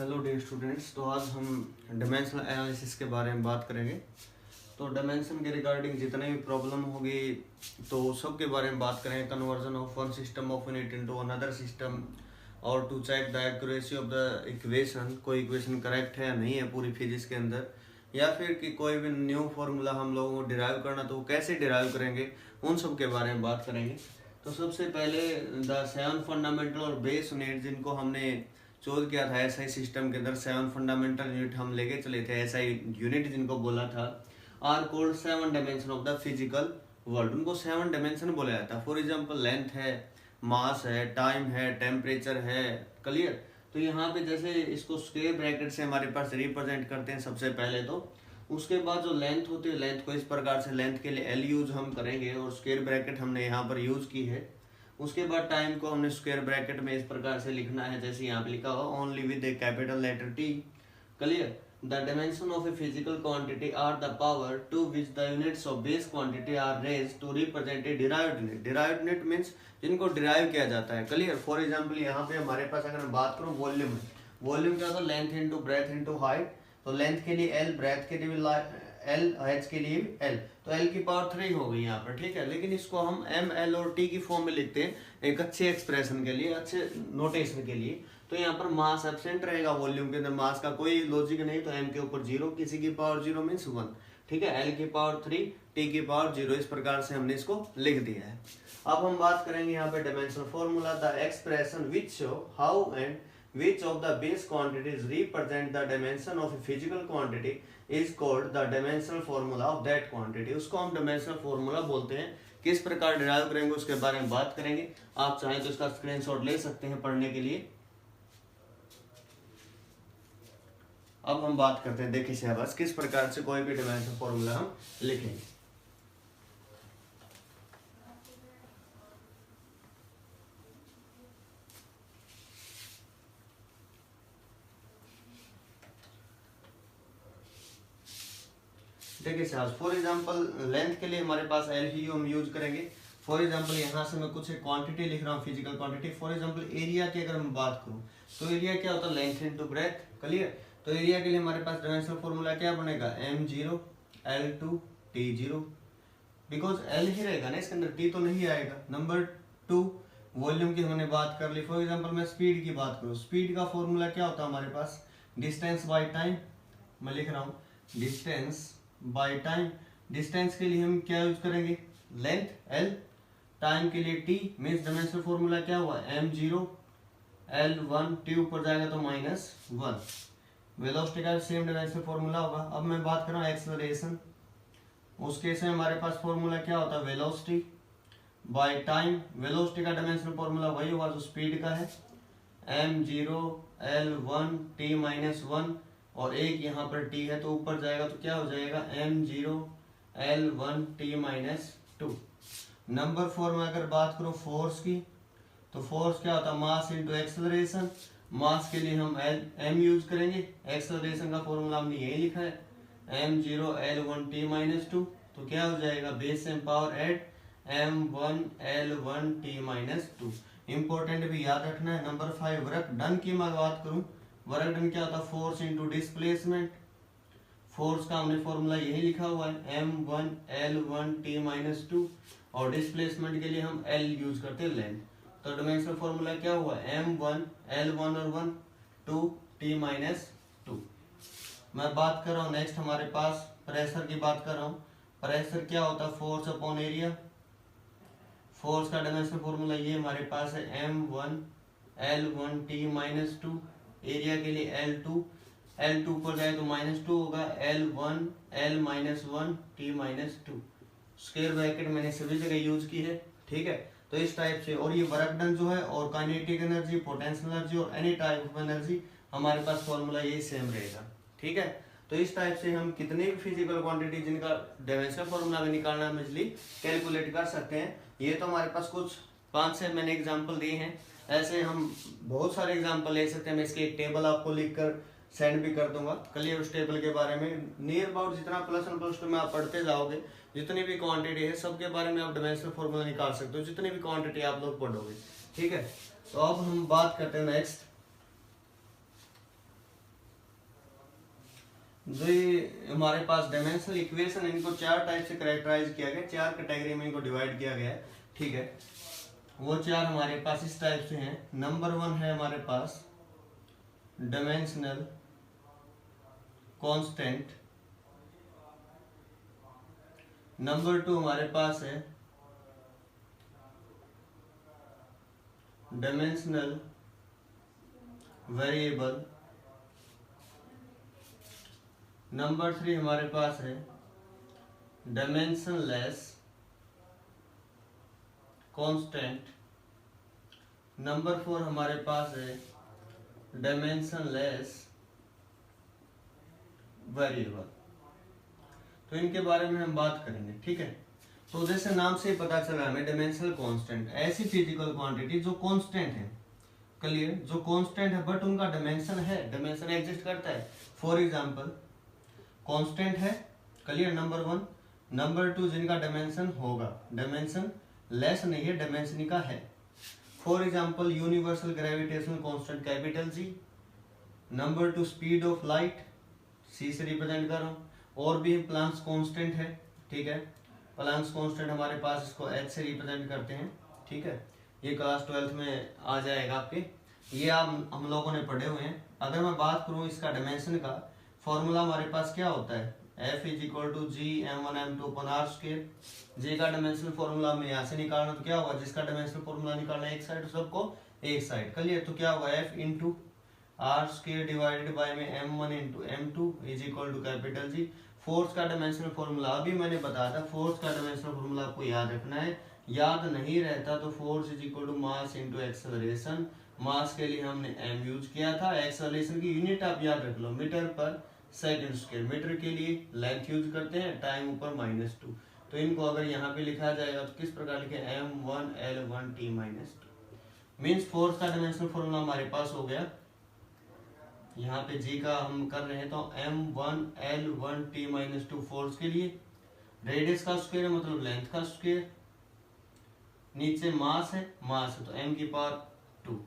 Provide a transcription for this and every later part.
Hello dear students. तो आज हम डायमेंशनल एनालिसिस के बारे में बात करेंगे। तो डायमेंशन के रिगार्डिंग जितने भी प्रॉब्लम होगी तो सब के बारे में बात करेंगे। Conversion of one system of unit into another system और to check the accuracy of the equation, कोई इक्वेशन करेक्ट है या नहीं है पूरी फिजिक्स के अंदर, या फिर कि कोई भी न्यू फार्मूला हम लोगों को डिराइव करना तो वो कैसे डिराइव करेंगे, उन सब के बारे में बात करेंगे। तो सबसे पहले द 7 फंडामेंटल और बेस यूनिट जिनको हमने चूज किया था एसआई सिस्टम के अंदर, 7 फंडामेंटल यूनिट हम लेके चले थे, एसआई यूनिट जिनको बोला था, are called 7 dimension of the physical world. उनको 7 डायमेंशन बोला जाता है। फॉर एग्जांपल लेंथ है, मास है, टाइम है, टेम्परेचर है। क्लियर। तो यहाँ पे जैसे इसको स्क्वायर ब्रैकेट से हमारे पास रिप्रेजेंट करते हैं सबसे पहले। तो उसके बाद जो लेंथ होती है, लेंथ को इस प्रकार से, लेंथ के लिए एल यूज हम करेंगे और स्क्वायर ब्रैकेट हमने यहाँ पर यूज की है। उसके बाद टाइम को हमने स्क्वायर ब्रैकेट में इस प्रकार से लिखना है जैसे यहाँ पे लिखा हुआ, only with a capital letter T. Clear. The dimension of a physical quantity are the power to which the units of base quantity are raised to represent a derived unit. Derived unit means जिनको derive किया जाता है। Clear. For example यहाँ पे हमारे पास अगर मैं बात करूँ वॉल्यूम में, वॉल्यूम क्या होता है? Length into breadth into height. तो लेंथ के लिए एल, ब्रेथ के लिए एल, एच के लिए एल, तो एल की पावर 3 हो गई यहाँ पर। ठीक है। लेकिन इसको हम एम, एल और टी की फॉर्म में लिखते हैं एक अच्छे एक्सप्रेशन के लिए, अच्छे नोटेशन के लिए। तो यहाँ पर मास एब्सेंट रहेगा वॉल्यूम के अंदर, मास का कोई लॉजिक नहीं। तो एम के ऊपर 0, किसी की पावर 0 मीन्स 1। ठीक है। एल की पावर 3, टी की पावर 0, इस प्रकार से हमने इसको लिख दिया है। अब हम बात करेंगे यहाँ पे dimensional formula, the expression which show how and which of the base quantities represent the dimension of a physical quantity is called the dimensional formula of that quantity। उसको हम dimensional formula बोलते हैं। किस प्रकार डिराइव करेंगे उसके बारे में बात करेंगे। आप चाहें तो इसका स्क्रीनशॉट ले सकते हैं पढ़ने के लिए। अब हम बात करते हैं, देखिए शहबाज, किस प्रकार से कोई भी डिमेंशनल फॉर्मूला हम लिखेंगे। देखिए साहब, फॉर एग्जांपल लेंथ के लिए हमारे पास एल ही हम यूज करेंगे। फॉर एग्जांपल यहाँ से मैं कुछ एक क्वांटिटी लिख रहा हूँ, physical quantity. For example area की अगर मैं बात करूँ तो एरिया क्या होता है? Length into breadth. क्लियर। तो एरिया के लिए हमारे पास डायमेंशनल फॉर्मूला क्या बनेगा? m0 l2 t0। Because L ही रहेगा ना इसके अंदर, टी तो नहीं आएगा। नंबर 2, वॉल्यूम की हमने बात कर ली। फॉर एग्जाम्पल मैं स्पीड की बात करूँ, स्पीड का फॉर्मूला क्या होता है हमारे पास? Distance by time. मैं लिख रहा हूँ डिस्टेंस बाय टाइम। डिस्टेंस के लिए हम क्या यूज करेंगे? लेंथ एल, टाइम के लिए टी, मीन्स डायमेंशनल फॉर्मूला क्या हुआ? m0 l1, टी ऊपर जाएगा तो -1। वेलोसिटी का सेम डायमेंशनल फॉर्मूला होगा। अब मैं बात कर रहा हूँ एक्सेलरेशन, उस केस में हमारे पास फॉर्मूला क्या होता है? Velocity by time. वेलोसिटी का डायमेंशनल फॉर्मूला वही होगा जो स्पीड का है, m0 l1 t -1, और एक यहाँ पर t है तो ऊपर जाएगा तो क्या हो जाएगा? m0 l1 t -2। नंबर 4 में अगर बात करूँ फोर्स की, तो फोर्स क्या होता है? Mass into acceleration. मास के लिए हम m यूज करेंगे, एक्सेलरेशन का फॉर्मूला हमने यही लिखा है m0 l1 t -2। तो क्या हो जाएगा? Base M power at m1 l1 t -2। Important भी याद रखना है। नंबर 5, वर्क डन की मैं बात करूँ, वर्क डन क्या होता है? Force into displacement. फोर्स का हमने फॉर्मूला यही लिखा हुआ है m1 l1 t -2, और डिस्प्लेसमेंट के लिए हम l यूज करते हैं, लेंथ। तो डायमेंशनल फॉर्मूला क्या हुआ? m1 l1 और 1 2 t -2। मैं बात कर रहा हूँ नेक्स्ट हमारे पास प्रेशर की बात कर रहा हूँ। प्रेशर क्या होता है? Force upon area. फोर्स का डायमेंशनल फॉर्मूला ये हमारे पास है m1 l1 t -2। एरिया के लिए L2 पर जाए तो -2 होगा, L1 l -1 t -2। Square bracket मैंने सभी जगह यूज की है। ठीक है। तो इस टाइप से, और ये वर्क डन जो है, और काइनेटिक एनर्जी, पोटेंशियल एनर्जी और एनी टाइप ऑफ एनर्जी, हमारे पास फॉर्मूला यही सेम रहेगा। ठीक है। तो इस टाइप से हम कितने भी फिजिकल क्वांटिटी जिनका डायमेंशनल फॉर्मूला में निकालना हम इजली कैलकुलेट कर सकते हैं। ये तो हमारे पास कुछ 5-6 मैंने एग्जाम्पल दिए हैं। ऐसे हम बहुत सारे एग्जाम्पल ले सकते हैं। मैं इसकी एक टेबल आपको लिखकर सेंड भी कर दूंगा। क्लियर। उस टेबल के बारे में नियर अबाउट जितना +1 + 2 में आप पढ़ते जाओगे, जितनी भी क्वांटिटी है सबके बारे में आप डायमेंशनल फॉर्मूला निकाल सकते हो, जितनी भी क्वांटिटी आप लोग पढ़ोगे। ठीक है। तो अब हम बात करते हैं नेक्स्ट। जो ये हमारे पास डायमेंशनल इक्वेशन, इनको 4 टाइप से कैरेक्टराइज किया गया, 4 कैटेगरी में इनको डिवाइड किया गया है, ठीक है। वो 4 हमारे पास इस टाइप से हैं। नंबर 1 है हमारे पास डायमेंशनल कांस्टेंट। नंबर 2 हमारे पास है डायमेंशनल वेरिएबल। नंबर 3 हमारे पास है डायमेंशनलेस कांस्टेंट। नंबर 4 हमारे पास है डायमेंशनलेस वेरिएबल। तो इनके बारे में हम बात करेंगे, ठीक है। तो जैसे नाम से ही पता चला हमें, डायमेंशनल कांस्टेंट ऐसी फिजिकल क्वांटिटी जो कांस्टेंट है, क्लियर, जो कांस्टेंट है बट उनका डायमेंशन है, डायमेंशन एग्जिस्ट करता है। फॉर एग्जांपल कांस्टेंट है, क्लियर, नंबर 1। नंबर 2 जिनका डायमेंशन होगा, डायमेंशन लेस नहीं है, डायमेंशन का है। For example universal gravitational constant capital G. Number 2 speed of light, C से रिप्रेजेंट कर रहा हूँ। और भी प्लांक्स कांस्टेंट है, ठीक है। प्लांक्स कांस्टेंट हमारे पास, इसको एच से रिप्रेजेंट करते हैं, ठीक है। ये क्लास 12th में आ जाएगा आपके, ये आप हम लोगों ने पढ़े हुए हैं। अगर मैं बात करूँ इसका डायमेंशन का, फॉर्मूला हमारे पास क्या होता है, F = G m1m2/r²। G का डायमेंशनल फॉर्मूला में यहाँ से निकालना, तो क्या होगा, जिसका डायमेंशनल फॉर्मूला निकालना एक साइड, सबको एक साइड, क्लियर। तो क्या होगा, F × r² डिवाइडेड बाय में m1 × m2 = capital G। Force का डायमेंशनल फॉर्मूला अभी मैंने बताया था, फोर्स का डायमेंशनल फॉर्मूला आपको याद रखना है। याद नहीं रहता तो फोर्स = मास × एक्सेलरेशन। मास के लिए हमने m यूज किया था, एक्सेलरेशन की यूनिट आप याद रख लो, मीटर/सेकंड²। मीटर के लिए लेंथ यूज करते हैं, टाइम ऊपर -2। तो इनको अगर यहाँ पे लिखा जाएगा तो किस प्रकार लिखे, m1l1t-2 मीन्स फोर्स का डायमेंशनल फॉर्मूला हमारे पास हो गया। यहाँ पे जी का हम कर रहे हैं तो m1l1t-2 फोर्स के लिए, रेडियस का स्क्वायर है मतलब लेंथ का स्क्वायर, नीचे मास है तो m⁻²।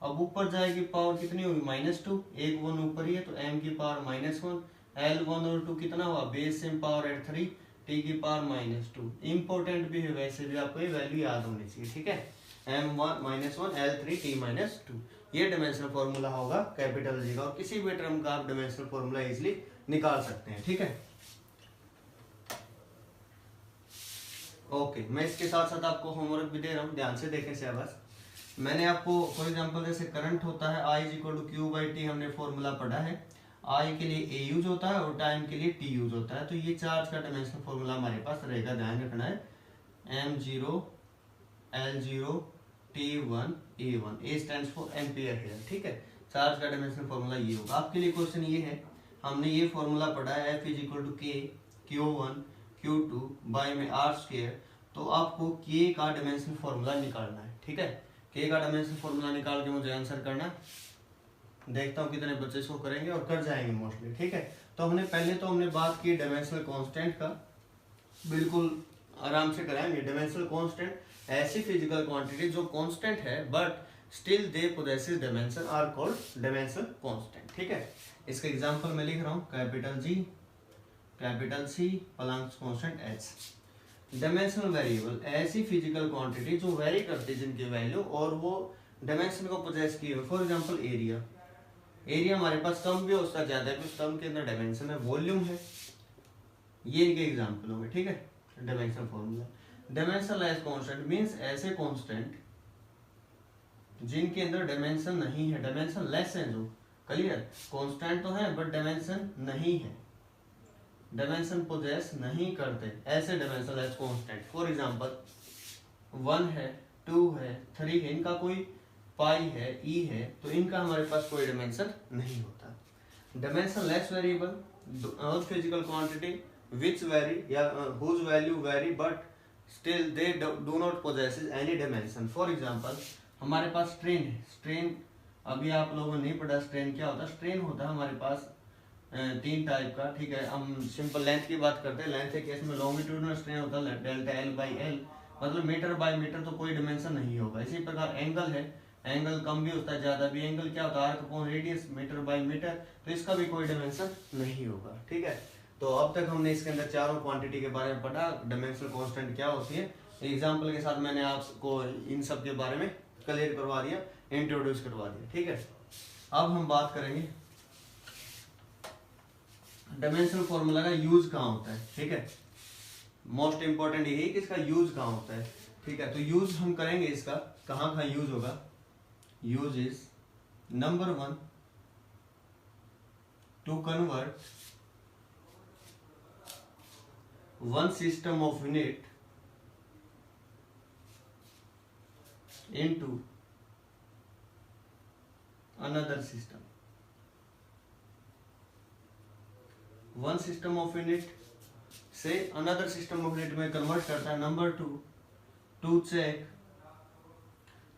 अब ऊपर जाएगी पावर कितनी होगी, -2, एक 1 ऊपर ही है तो m⁻−1। L1 और 2 कितना हुआ, base same power at 3 t⁻²। Important भी है, वैसे भी आपको ये वैल्यू याद होनी चाहिए, ठीक है। m1-1 L3 t-2 ये डायमेंशनल फॉर्मूला होगा कैपिटल जी का, और किसी भी टर्म का आप डायमेंशनल फॉर्मूला इजीली निकाल सकते हैं, ठीक है। ओके, मैं इसके साथ साथ आपको होमवर्क भी दे रहा हूँ, ध्यान से देखें सिलेबस। मैंने आपको फॉर एग्जांपल जैसे करंट होता है I = Q/T, हमने फॉर्मूला पढ़ा है। I के लिए A यूज होता है और टाइम के लिए T यूज होता है। तो ये चार्ज का डायमेंशनल फॉर्मूला हमारे पास रहेगा, ध्यान रखना है, m0 L0 T1 A1, A stands for ampere है, ठीक है। चार्ज का डायमेंशनल फॉर्मूला ये होगा। आपके लिए क्वेश्चन ये है, हमने ये फॉर्मूला पढ़ा है, F = K Q1 Q2 bye में r²। तो आपको K का डायमेंशनल फॉर्मूला निकालना है, ठीक है। K का डायमेंशनल फॉर्मूला निकाल के मुझे आंसर करना, देखता हूँ कितने बच्चे इसको करेंगे और कर जाएंगे मोस्टली, ठीक है। तो हमने बात की डायमेंशनल कांस्टेंट का, बिल्कुल आराम से कराएंगे। डायमेंशनल कांस्टेंट ऐसी फिजिकल क्वांटिटी जो कांस्टेंट है but still they possesses dimension are called dimensional constant, ठीक है। इसका एग्जांपल मैं लिख रहा हूँ, capital G capital C Planck's constant H। Dimensional variable ऐसी फिजिकल क्वांटिटी जो वेरी करती है जिनकी वैल्यू और वो डायमेंशन को पोजेस की है। फॉर एग्जांपल एरिया हमारे पास कम भी हो सकता है, ज्यादा भी, कम के अंदर डायमेंशन है, वॉल्यूम है, ये इनके एग्जांपल होंगे, ठीक है। Dimensional formula, dimensionless constant means ऐसे कांस्टेंट जिनके अंदर डायमेंशन नहीं है, डायमेंशन लेस है जो, क्लियर। कांस्टेंट तो है बट डायमेंशन नहीं है, डायमेंशन पोजेस नहीं करते, ऐसे डायमेंशनलेस कांस्टेंट। फॉर एग्जांपल 1 है, 2 है, 3 है, इनका कोई पाई है, ई है, तो इनका हमारे पास कोई डायमेंशन नहीं होता। डायमेंशनलेस वेरिएबल और फिजिकल क्वांटिटी which vary या whose value vary but still they do not possess any dimension। For example हमारे पास स्ट्रेन है, स्ट्रेन अभी आप लोगों ने नहीं पढ़ा, स्ट्रेन क्या होता है। स्ट्रेन होता है हमारे पास 3 टाइप का, ठीक है। हम सिंपल लेंथ की बात करते हैं, लेंथ के केस में लॉन्गिट्यूडनल स्ट्रेन होता है डेल्टा L/L, मतलब मीटर बाय मीटर तो कोई डायमेंशन नहीं होगा। इसी प्रकार एंगल है, एंगल कम भी होता है, ज्यादा भी। एंगल क्या होता है, arc upon radius, metre by metre, तो इसका भी कोई डायमेंशन नहीं होगा। ठीक है, तो अब तक हमने इसके अंदर चारों क्वांटिटी के बारे में पढ़ा, डायमेंशनल कांस्टेंट क्या होती है। एग्जांपल के साथ मैंने आपको इन सब के बारे में क्लियर करवा दिया, इंट्रोड्यूस करवा दिया। ठीक है, अब हम बात करेंगे डायमेंशनल फॉर्मूला का यूज कहाँ होता है। ठीक है, मोस्ट इंपॉर्टेंट यही कि इसका यूज कहाँ होता है। ठीक है, तो यूज हम करेंगे इसका, कहाँ कहाँ यूज होगा। Use is number 1 to convert one system of unit into another system. One system of unit से अनदर सिस्टम ऑफ यूनिट में कन्वर्ट करता है। Number 2 to check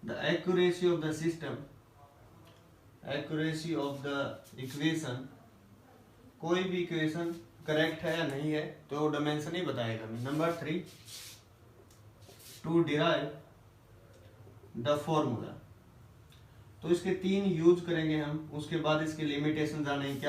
the accuracy of the system, accuracy of the equation, कोई भी equation correct है या नहीं है तो डायमेंशन ही बताएगा। Number 3 to derive the formula. तो इसके 3 यूज करेंगे हम, उसके बाद इसके लिमिटेशन जानेंगे क्या